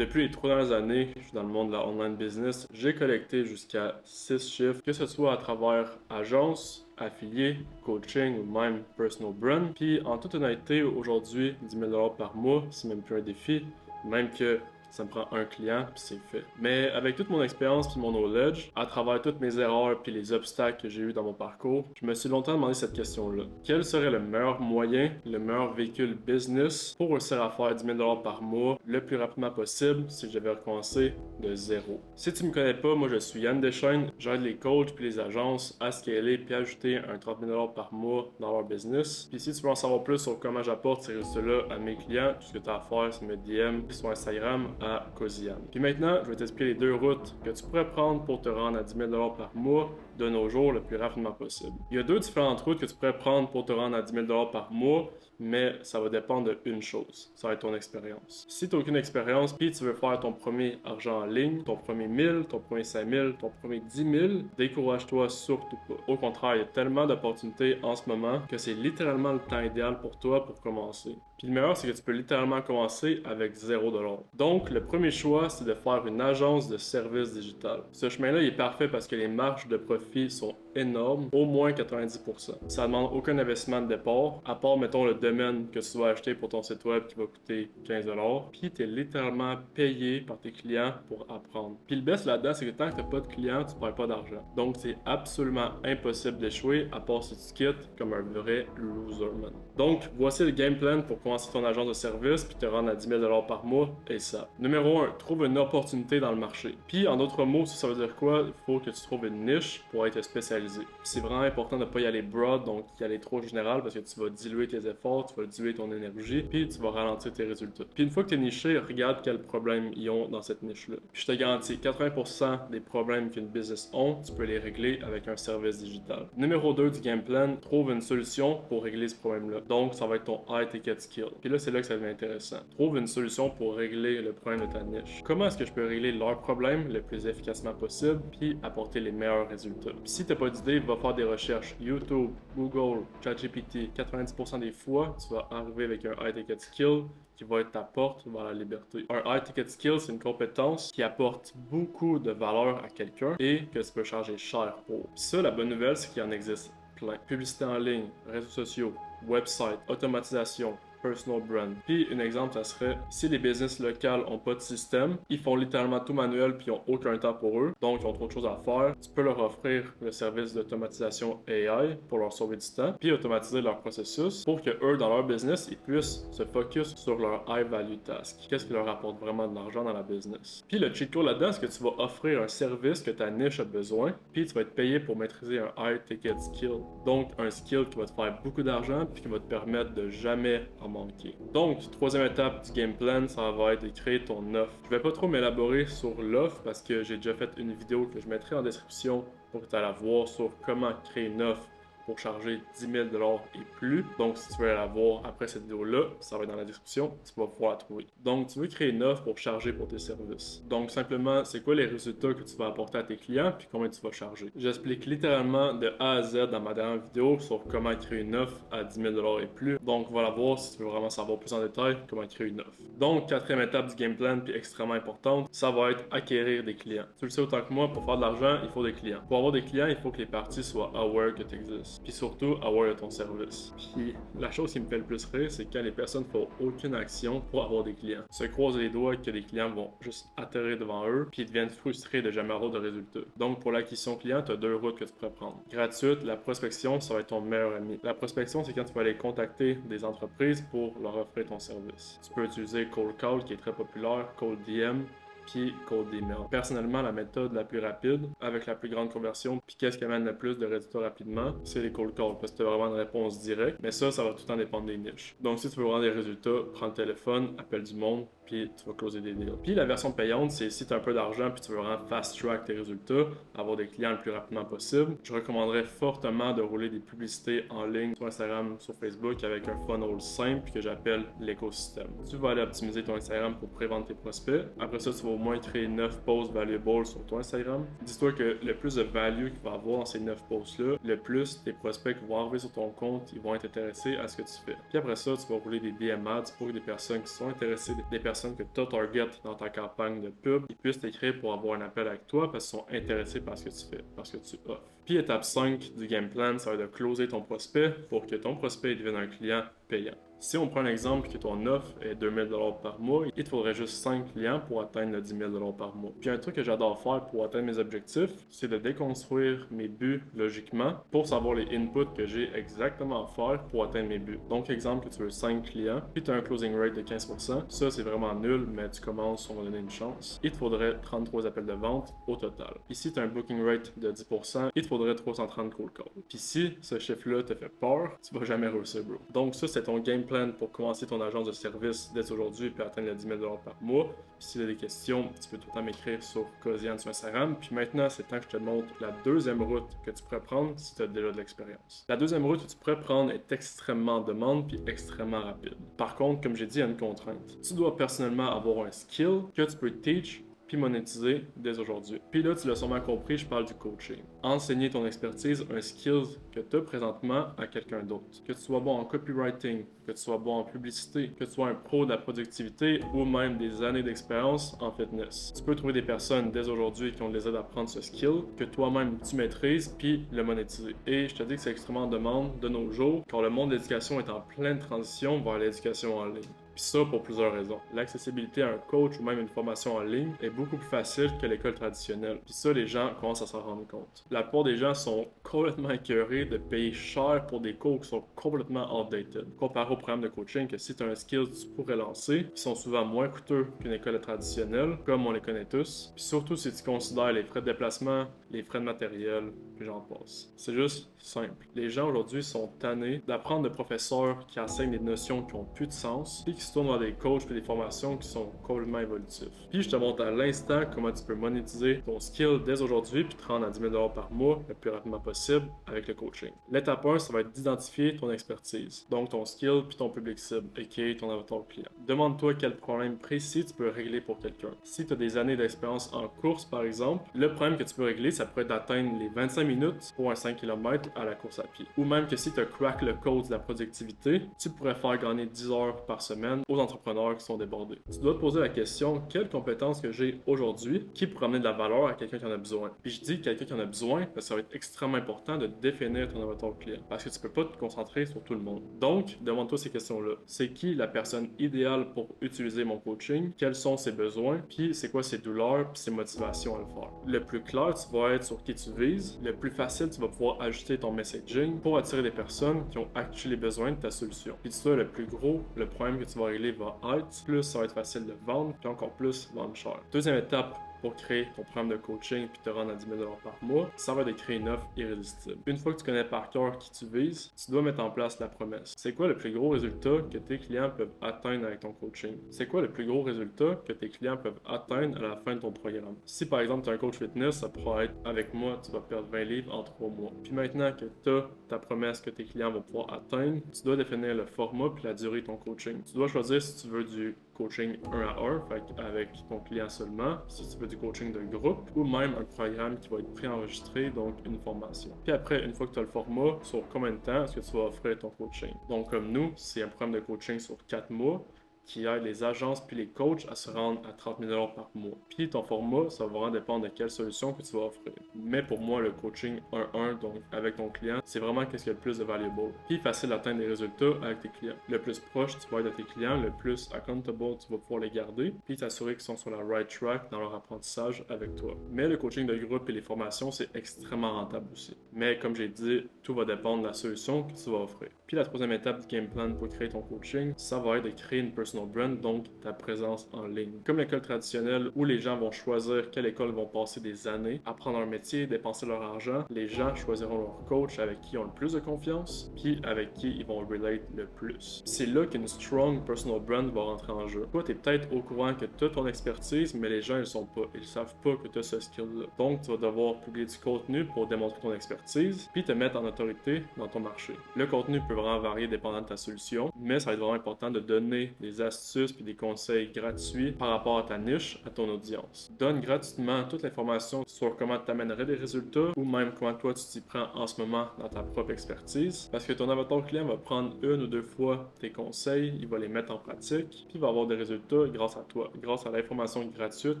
Depuis les 3 dernières années, je suis dans le monde de la online business. J'ai collecté jusqu'à 6 chiffres, que ce soit à travers agence, affilié, coaching ou même personal brand. Puis en toute honnêteté, aujourd'hui, 10 000 $ par mois, c'est même plus un défi. Même que ça me prend un client, puis c'est fait. Mais avec toute mon expérience puis mon knowledge, à travers toutes mes erreurs puis les obstacles que j'ai eu dans mon parcours, je me suis longtemps demandé cette question-là. Quel serait le meilleur moyen, le meilleur véhicule business pour réussir à faire 10 000 $ par mois le plus rapidement possible si je devais recommencer de zéro? Si tu me connais pas, moi je suis Yann Deschaines, j'aide les coachs puis les agences à scaler puis ajouter un 30 000 $ par mois dans leur business. Puis si tu veux en savoir plus sur comment j'apporte ces résultats-là à mes clients, tout ce que tu as à faire, c'est me DM sur Instagram à Cozian. Puis maintenant, je vais t'expliquer les 2 routes que tu pourrais prendre pour te rendre à 10 000 $ par mois de nos jours le plus rapidement possible. Il y a 2 différentes routes que tu pourrais prendre pour te rendre à 10 000 $ par mois, mais ça va dépendre d'une chose, ça va être ton expérience. Si tu n'as aucune expérience puis tu veux faire ton premier argent en ligne, ton premier 1000, ton premier 5000, ton premier 10 000, décourage-toi surtout pas. Au contraire, il y a tellement d'opportunités en ce moment que c'est littéralement le temps idéal pour toi pour commencer. Puis le meilleur, c'est que tu peux littéralement commencer avec 0 $. Donc, le premier choix, c'est de faire une agence de services digital. Ce chemin-là, il est parfait parce que les marges de profit sont énormes, au moins 90%. Ça demande aucun investissement de départ, à part, mettons, le domaine que tu dois acheter pour ton site web qui va coûter 15 $. Puis, tu es littéralement payé par tes clients pour apprendre. Puis le best là-dedans, c'est que tant que tu n'as pas de clients, tu ne perds pas d'argent. Donc, c'est absolument impossible d'échouer, à part si tu quittes comme un vrai loser, man. Donc, voici le game plan pour commencer ton agence de service puis te rendre à 10 000 $ par mois et ça. Numéro 1, trouve une opportunité dans le marché. Puis en d'autres mots, ça veut dire quoi? Il faut que tu trouves une niche pour être spécialisé. C'est vraiment important de ne pas y aller broad, donc y aller trop général parce que tu vas diluer tes efforts, tu vas diluer ton énergie, puis tu vas ralentir tes résultats. Puis une fois que tu es niché, regarde quels problèmes ils ont dans cette niche-là. Puis je te garantis, 80% des problèmes qu'une business ont, tu peux les régler avec un service digital. Numéro 2 du game plan, trouve une solution pour régler ce problème-là. Donc ça va être ton high ticket skill. Puis là, c'est là que ça devient intéressant. Trouve une solution pour régler le problème de ta niche. Comment est-ce que je peux régler leur problème le plus efficacement possible, puis apporter les meilleurs résultats? Puis si t'as pas d'idée, va faire des recherches. YouTube, Google, ChatGPT. 90% des fois, tu vas arriver avec un high ticket skill qui va être ta porte vers la liberté. Un high ticket skill, c'est une compétence qui apporte beaucoup de valeur à quelqu'un et que tu peux charger cher pour. Puis ça, la bonne nouvelle, c'est qu'il en existe plein. Publicité en ligne, réseaux sociaux, website, automatisation, personal brand. Puis un exemple, ça serait si les business locales ont pas de système, ils font littéralement tout manuel puis ils ont aucun temps pour eux, donc ils ont trop de choses à faire. Tu peux leur offrir le service d'automatisation AI pour leur sauver du temps, puis automatiser leur processus pour que eux, dans leur business, ils puissent se focus sur leur high value task. Qu'est-ce qui leur apporte vraiment de l'argent dans la business. Puis le cheat code là-dedans, c'est que tu vas offrir un service que ta niche a besoin, puis tu vas être payé pour maîtriser un high ticket skill. Donc un skill qui va te faire beaucoup d'argent puis qui va te permettre de jamais en manquer. Donc, troisième étape du game plan, ça va être de créer ton offre. Je vais pas trop m'élaborer sur l'offre parce que j'ai déjà fait une vidéo que je mettrai en description pour que tu ailles la voir sur comment créer une offre pour charger 10 000 $ et plus. Donc, si tu veux la voir après cette vidéo-là, ça va être dans la description, tu vas pouvoir la trouver. Donc, tu veux créer une offre pour charger pour tes services. Donc, simplement, c'est quoi les résultats que tu vas apporter à tes clients puis combien tu vas charger. J'explique littéralement de A à Z dans ma dernière vidéo sur comment créer une offre à 10 000 $ et plus. Donc, va la voir si tu veux vraiment savoir plus en détail comment créer une offre. Donc, quatrième étape du game plan puis extrêmement importante, ça va être acquérir des clients. Tu le sais autant que moi, pour faire de l'argent, il faut des clients. Pour avoir des clients, il faut que les parties soient aware que tu existes. Puis surtout, aware de ton service. Puis la chose qui me fait le plus rire, c'est quand les personnes font aucune action pour avoir des clients. Se croisent les doigts que les clients vont juste atterrir devant eux, puis ils deviennent frustrés de jamais avoir de résultats. Donc pour l'acquisition client, tu as 2 routes que tu pourrais prendre. Gratuite, la prospection, ça va être ton meilleur ami. La prospection, c'est quand tu vas aller contacter des entreprises pour leur offrir ton service. Tu peux utiliser Cold Call, qui est très populaire, Cold DM, puis cold email. Personnellement, la méthode la plus rapide, avec la plus grande conversion, puis qu'est-ce qui amène le plus de résultats rapidement, c'est les cold calls, parce que tu as vraiment une réponse directe, mais ça va tout le temps dépendre des niches. Donc si tu veux vraiment des résultats, prends le téléphone, appelle du monde, puis tu vas closer des deals. Puis la version payante, c'est si tu as un peu d'argent, puis tu veux vraiment fast-track tes résultats, avoir des clients le plus rapidement possible, je recommanderais fortement de rouler des publicités en ligne sur Instagram, sur Facebook, avec un funnel simple que j'appelle l'écosystème. Tu vas aller optimiser ton Instagram pour prévendre tes prospects. Après ça, tu vas au moins créer 9 posts valuables sur ton Instagram. Dis-toi que le plus de value qu'il va avoir dans ces 9 posts-là, le plus tes prospects qui vont arriver sur ton compte, ils vont être intéressés à ce que tu fais. Puis après ça, tu vas rouler des DM ads pour des personnes qui sont intéressées, des personnes personnes que tu as target dans ta campagne de pub, ils puissent t'écrire pour avoir un appel avec toi parce qu'ils sont intéressés par ce que tu fais, parce que tu offres. Puis étape 5 du game plan, ça va être de closer ton prospect pour que ton prospect devienne un client payant. Si on prend l'exemple que ton offre est 2000 $ par mois, il te faudrait juste 5 clients pour atteindre le 10 000 $ par mois. Puis un truc que j'adore faire pour atteindre mes objectifs, c'est de déconstruire mes buts logiquement pour savoir les inputs que j'ai exactement à faire pour atteindre mes buts. Donc exemple que tu veux 5 clients, puis tu as un closing rate de 15%, ça c'est vraiment nul, mais tu commences, on va donner une chance. Il te faudrait 33 appels de vente au total. Ici tu as un booking rate de 10%, il te faudrait 330 cold calls. Puis si ce chiffre-là te fait peur, tu vas jamais réussir, bro. Donc ça c'est ton game plan pour commencer ton agence de service dès aujourd'hui puis atteindre les 10 000 $ par mois. Puis si tu as des questions, tu peux tout le temps m'écrire sur Cosian sur Instagram. Puis maintenant, c'est temps que je te montre la deuxième route que tu pourrais prendre si tu as déjà de l'expérience. La deuxième route que tu pourrais prendre est extrêmement en demande puis extrêmement rapide. Par contre, comme j'ai dit, il y a une contrainte. Tu dois personnellement avoir un skill que tu peux teach puis monétiser dès aujourd'hui. Puis là, tu l'as sûrement compris, je parle du coaching. Enseigner ton expertise, un skill que tu as présentement à quelqu'un d'autre. Que tu sois bon en copywriting, que tu sois bon en publicité, que tu sois un pro de la productivité ou même des années d'expérience en fitness. Tu peux trouver des personnes dès aujourd'hui qui ont les aides à apprendre ce skill, que toi-même tu maîtrises, puis le monétiser. Et je te dis que c'est extrêmement en demande de nos jours, car le monde de l'éducation est en pleine transition vers l'éducation en ligne. Puis ça pour plusieurs raisons. L'accessibilité à un coach ou même une formation en ligne est beaucoup plus facile que l'école traditionnelle. Puis ça, les gens commencent à s'en rendre compte. La plupart des gens sont complètement écœurés de payer cher pour des cours qui sont complètement outdated. Comparé au programme de coaching que si tu as un skill que tu pourrais lancer, qui sont souvent moins coûteux qu'une école traditionnelle, comme on les connaît tous. Puis surtout si tu considères les frais de déplacement, les frais de matériel, puis j'en passe. C'est juste simple. Les gens aujourd'hui sont tannés d'apprendre de professeurs qui enseignent des notions qui ont plus de sens, puis qui se tournent vers des coachs et des formations qui sont complètement évolutives. Puis je te montre à l'instant comment tu peux monétiser ton skill dès aujourd'hui puis te rendre à 10 000 $ par mois le plus rapidement possible avec le coaching. L'étape 1, ça va être d'identifier ton expertise, donc ton skill puis ton public cible, aka ton avatar client. Demande-toi quel problème précis tu peux régler pour quelqu'un. Si tu as des années d'expérience en course par exemple, le problème que tu peux régler, ça pourrait être d'atteindre les 25 minutes pour un 5 km à la course à pied. Ou même que si tu as crack le code de la productivité, tu pourrais faire gagner 10 heures par semaine aux entrepreneurs qui sont débordés. Tu dois te poser la question, quelles compétences que j'ai aujourd'hui qui pourraient amener de la valeur à quelqu'un qui en a besoin. Puis je dis quelqu'un qui en a besoin parce que ça va être extrêmement important de définir ton avatar client parce que tu peux pas te concentrer sur tout le monde. Donc, demande-toi ces questions-là. C'est qui la personne idéale pour utiliser mon coaching? Quels sont ses besoins? Puis c'est quoi ses douleurs puis ses motivations à le faire? Le plus clair, tu vas être sur qui tu vises. Le plus facile, tu vas pouvoir ajuster ton messaging pour attirer des personnes qui ont actuellement les besoins de ta solution. Puis ça, le plus gros, le problème que tu vas régler va être, plus ça va être facile de vendre, puis encore plus vendre cher. Deuxième étape, pour créer ton programme de coaching puis te rendre à 10 000 $ par mois, ça va être de créer une offre irrésistible. Une fois que tu connais par cœur qui tu vises, tu dois mettre en place la promesse. C'est quoi le plus gros résultat que tes clients peuvent atteindre avec ton coaching? C'est quoi le plus gros résultat que tes clients peuvent atteindre à la fin de ton programme? Si par exemple tu es un coach fitness, ça pourra être avec moi, tu vas perdre 20 livres en 3 mois. Puis maintenant que tu as ta promesse que tes clients vont pouvoir atteindre, tu dois définir le format puis la durée de ton coaching. Tu dois choisir si tu veux du coaching 1 à 1, fait avec ton client seulement, si tu veux du coaching de groupe, ou même un programme qui va être préenregistré, donc une formation. Puis après, une fois que tu as le format, sur combien de temps est-ce que tu vas offrir ton coaching? Donc comme nous, c'est un programme de coaching sur 4 mois, qui aide les agences puis les coachs à se rendre à 30 000 $ par mois. Puis ton format, ça va vraiment dépendre de quelle solution que tu vas offrir. Mais pour moi, le coaching 1-1, donc avec ton client, c'est vraiment qu'est-ce qu'il y a le plus de valuable. Puis facile d'atteindre des résultats avec tes clients. Le plus proche tu vas être de tes clients, le plus accountable tu vas pouvoir les garder, puis t'assurer qu'ils sont sur la right track dans leur apprentissage avec toi. Mais le coaching de groupe et les formations, c'est extrêmement rentable aussi. Mais comme j'ai dit, tout va dépendre de la solution que tu vas offrir. Puis la troisième étape du game plan pour créer ton coaching, ça va être de créer une personal brand, donc ta présence en ligne. Comme l'école traditionnelle où les gens vont choisir quelle école vont passer des années, apprendre leur métier, dépenser leur argent, les gens choisiront leur coach avec qui ils ont le plus de confiance, puis avec qui ils vont relate le plus. C'est là qu'une strong personal brand va rentrer en jeu. Toi, tu es peut-être au courant que tu as ton expertise, mais les gens, ils sont pas. Ils savent pas que tu as ce skill-là. Donc, tu vas devoir publier du contenu pour démontrer ton expertise, puis te mettre en autorité dans ton marché. Le contenu peut vraiment varier dépendant de ta solution, mais ça va être vraiment important de donner des des astuces puis des conseils gratuits par rapport à ta niche, à ton audience. Donne gratuitement toute l'information sur comment tu amènerais des résultats ou même comment toi tu t'y prends en ce moment dans ta propre expertise, parce que ton avatar client va prendre une ou deux fois tes conseils, il va les mettre en pratique, puis il va avoir des résultats grâce à toi, grâce à l'information gratuite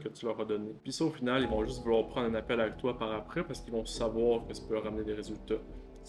que tu leur as donnée. Puis ça, au final, ils vont juste vouloir prendre un appel avec toi par après parce qu'ils vont savoir que ça peut leur amener des résultats.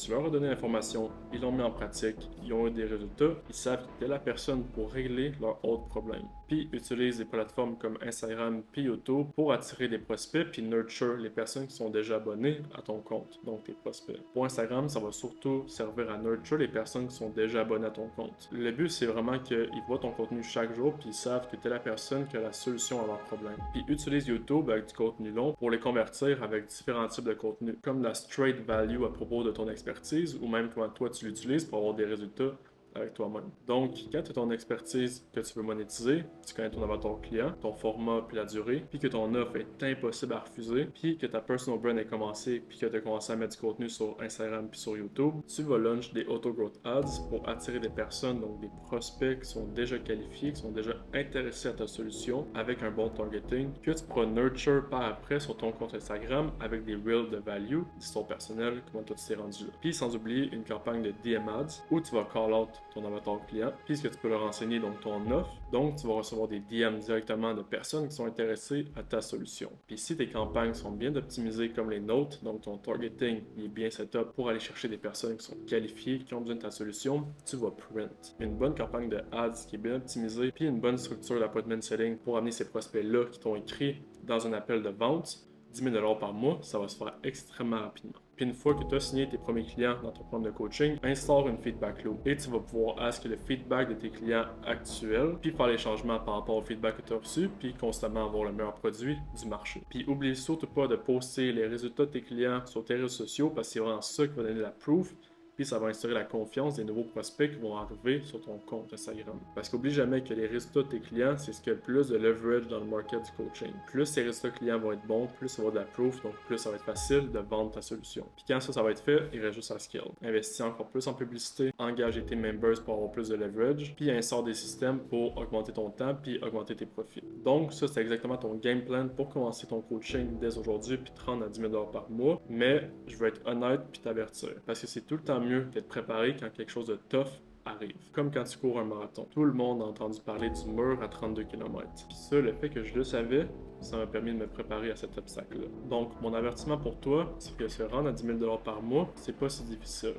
Tu leur as donné l'information, ils l'ont mis en pratique, ils ont eu des résultats, ils savent que tu es la personne pour régler leurs autres problèmes. Puis utilise des plateformes comme Instagram puis YouTube pour attirer des prospects puis nurture les personnes qui sont déjà abonnées à ton compte, donc tes prospects. Pour Instagram, ça va surtout servir à nurture les personnes qui sont déjà abonnées à ton compte. Le but, c'est vraiment qu'ils voient ton contenu chaque jour puis ils savent que tu es la personne qui a la solution à leurs problèmes. Puis utilise YouTube avec du contenu long pour les convertir avec différents types de contenus, comme la straight value à propos de ton expertise ou même comment toi tu l'utilises pour avoir des résultats avec toi-même. Donc, quand tu as ton expertise que tu veux monétiser, tu connais ton avatar client, ton format puis la durée, puis que ton offre est impossible à refuser, puis que ta personal brand est commencée, puis que tu as commencé à mettre du contenu sur Instagram puis sur YouTube, tu vas launch des auto-growth ads pour attirer des personnes, donc des prospects qui sont déjà qualifiés, qui sont déjà intéressés à ta solution avec un bon targeting, que tu pourras nurture par après sur ton compte Instagram avec des reels de value, d'histoire personnelle, comment toi tu t'es rendu là. Puis sans oublier une campagne de DM ads où tu vas call out ton avatar client, puis ce que tu peux leur enseigner, donc ton offre. Donc, tu vas recevoir des DM directement de personnes qui sont intéressées à ta solution. Puis si tes campagnes sont bien optimisées comme les nôtres, donc ton targeting est bien setup pour aller chercher des personnes qui sont qualifiées, qui ont besoin de ta solution, tu vas print. Une bonne campagne de ads qui est bien optimisée, puis une bonne structure d'appointment setting pour amener ces prospects-là qui t'ont écrit dans un appel de vente, 10 000 $ par mois, ça va se faire extrêmement rapidement. Puis une fois que tu as signé tes premiers clients dans ton programme de coaching, instaure une feedback loop et tu vas pouvoir ask le feedback de tes clients actuels, puis faire les changements par rapport au feedback que tu as reçu, puis constamment avoir le meilleur produit du marché. Puis oublie surtout pas de poster les résultats de tes clients sur tes réseaux sociaux parce que c'est vraiment ça qui va donner la proof. Puis ça va instaurer la confiance des nouveaux prospects qui vont arriver sur ton compte Instagram. Parce qu'oublie jamais que les résultats de tes clients, c'est ce qui a le plus de leverage dans le market du coaching. Plus tes résultats clients vont être bons, plus ça va avoir de la proof, donc plus ça va être facile de vendre ta solution. Puis quand ça va être fait, il reste juste à scale. Investis encore plus en publicité, engager tes members pour avoir plus de leverage, puis instaure des systèmes pour augmenter ton temps puis augmenter tes profits. Donc ça, c'est exactement ton game plan pour commencer ton coaching dès aujourd'hui puis te rendre à 10 000 $ par mois. Mais je veux être honnête puis t'avertir. Parce que c'est tout le temps mieux d'être préparé quand quelque chose de tough arrive. Comme quand tu cours un marathon. Tout le monde a entendu parler du mur à 32 km. Puis ça, le fait que je le savais, ça m'a permis de me préparer à cet obstacle-là. Donc, mon avertissement pour toi, c'est que se rendre à 10 000 $ par mois, c'est pas si difficile.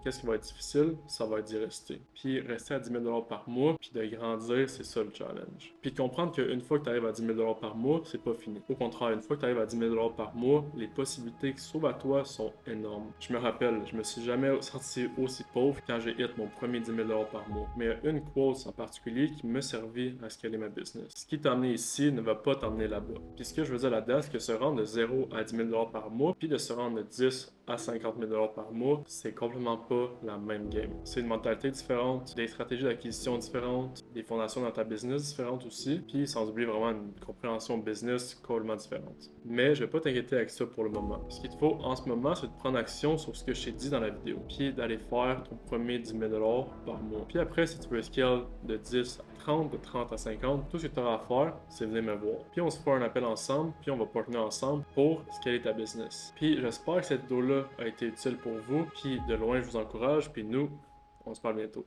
Qu'est-ce qui va être difficile? Ça va être d'y rester. Puis rester à 10 000 $ par mois, puis de grandir, c'est ça le challenge. Puis comprendre qu'une fois que tu arrives à 10 000 $ par mois, c'est pas fini. Au contraire, une fois que tu arrives à 10 000 $ par mois, les possibilités qui s'ouvrent à toi sont énormes. Je me rappelle, je me suis jamais senti aussi pauvre quand j'ai hit mon premier 10 000 $ par mois. Mais il y a une quote en particulier qui m'a servi à scaler ma business. Ce qui t'a amené ici ne va pas t'emmener là-bas. Puis ce que je veux dire là-dedans, c'est que se rendre de 0 à 10 000 $ par mois, puis de se rendre de 10 à 50 000 $ par mois, c'est complètement pas la même game. C'est une mentalité différente, des stratégies d'acquisition différentes, des fondations dans ta business différentes aussi, puis sans oublier vraiment une compréhension business complètement différente. Mais je vais pas t'inquiéter avec ça pour le moment. Ce qu'il te faut en ce moment, c'est de prendre action sur ce que je t'ai dit dans la vidéo, puis d'aller faire ton premier 10 000 $ par mois. Puis après, si tu veux scale de 10 à 30, de 30 à 50, tout ce que tu auras à faire, c'est venir me voir. Puis on se fait un appel ensemble, puis on va partner ensemble pour scaler ta business. Puis j'espère que cette vidéo-là a été utile pour vous, puis de loin, je vous encourage, puis nous, on se parle bientôt.